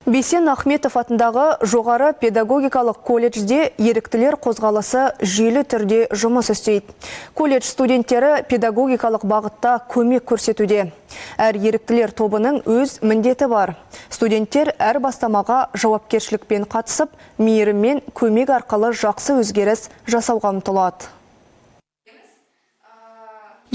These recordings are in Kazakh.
Бейсен Ахметов атындағы жоғары педагогикалық колледжде еріктілер қозғалысы жүйелі түрде жұмыс істейді. Колледж студенттері педагогикалық бағытта көмек көрсетуде. Әр еріктілер тобының өз міндеті бар. Студенттер әр бастамаға жауапкершілікпен қатысып, мейіріммен көмек арқылы жақсы өзгеріс жасауға ұмтылады.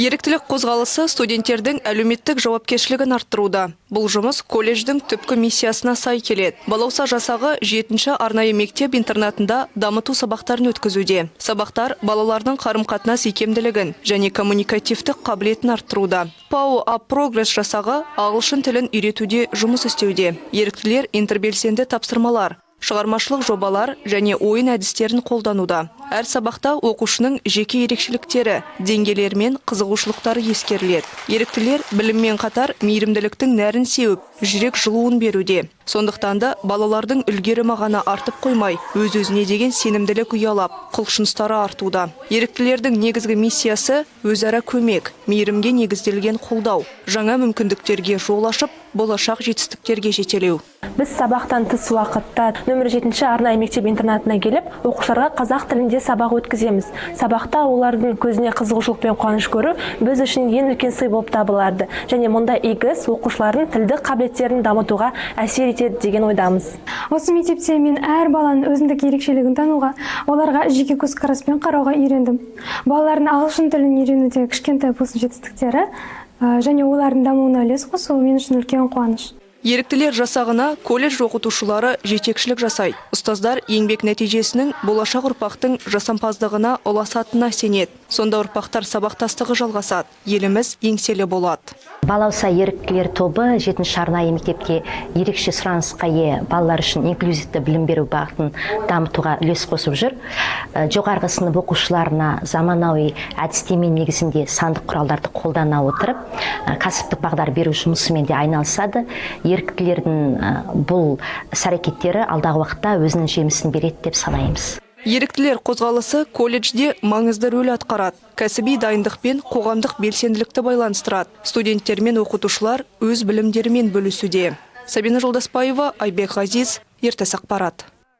Еріктілік қозғалысы студенттердің әлеуметтік жауапкершілігін арттыруда. Бұл жұмыс колледждің түпкі миссиясына сай келеді. Балауса жасағы 7-ші арнайы мектеп интернатында дамыту сабақтарын өткізуде. Сабақтар балалардың қарым-қатынас икемділігін және коммуникативтік қабілетін арттыруда. ПАО Прогресс жасағы ағылшын тілін үйретуде жұмыс істеуде. Еріктілер интербелсенді тапсырмалар, шығармашылық жобалар және ойын әдістерін қолдануда. Әр сабақта оқушының жеке ерекшеліктері, деңгейлері мен қызығушылықтары ескеріледі. Еріктілер біліммен қатар мейірімділіктің нәрін сеуіп, жүрек жылуын беруде. Сондықтан да балалардың үлгерімі ғана артып қоймай, өз-өзіне деген сенімділік ұялап, құлшыныстары артуда. Еріктілердің негізгі миссиясы өзара көмек, мейірімге негізделген қолдау, жаңа мүмкіндіктерге жол ашып, болашақ жетістіктерге жетелеу. Біз сабақтан тыс уақытта нөмір 7-ші арнайы мектеп интернатына келіп, оқушыларға қазақ тілінде сабақ өткіземіз. Сабақта олардың көзіне қызығушылық пен қуаныш көру біз үшін ең үлкен сый болып табылады. Және мұнда игі іс оқушылардың тілдік қабілеттерін дамытуға әсер етеді деген ойдамыз. Осы мектепте мен әр баланың өзіндік ерекшелігін тануға, оларға жеке көзқараспен қарауға үйрендім. Балалардың ағылшын тілін үйренуде кішкентай болсын жетістіктері және олардың дамуына үлес қосуы мен үшін үлкен қуаныш. Еріктілер жасағына колледж оқытушылары жетекшілік жасайды. Ұстаздар еңбек нәтижесінің болашақ ұрпақтың жасампаздығына ұласатынына сенеді. Сонда ұрпақтар сабақтастығы жалғасады. Еліміз еңселі болады. Балауса еріктілер тобы 7-ші арнайы мектепте ерекше сұранысқа ие балалар үшін инклюзивті білім беру бағытын дамытуға үлес қосып жүр. Жоғарғы сынып оқушыларына заманауи әдістеме негізінде сандық құралдарды қолдана отырып, кәсіптік бағдар беру жұмысымен де айналысады. Еріктілердің бұл іс-әрекеттері алдағы уақытта өзінің жемісін береді деп санаймыз. Еріктілер қозғалысы колледжде маңызды рөл атқарады. Кәсіби дайындық пен қоғамдық белсенділікті байланыстырады. Студенттер мен оқытушылар өз білімдерімен бөлісуде. Сабина Жолдаспаева, Айбек Ғазиз, ертіс ақпарат.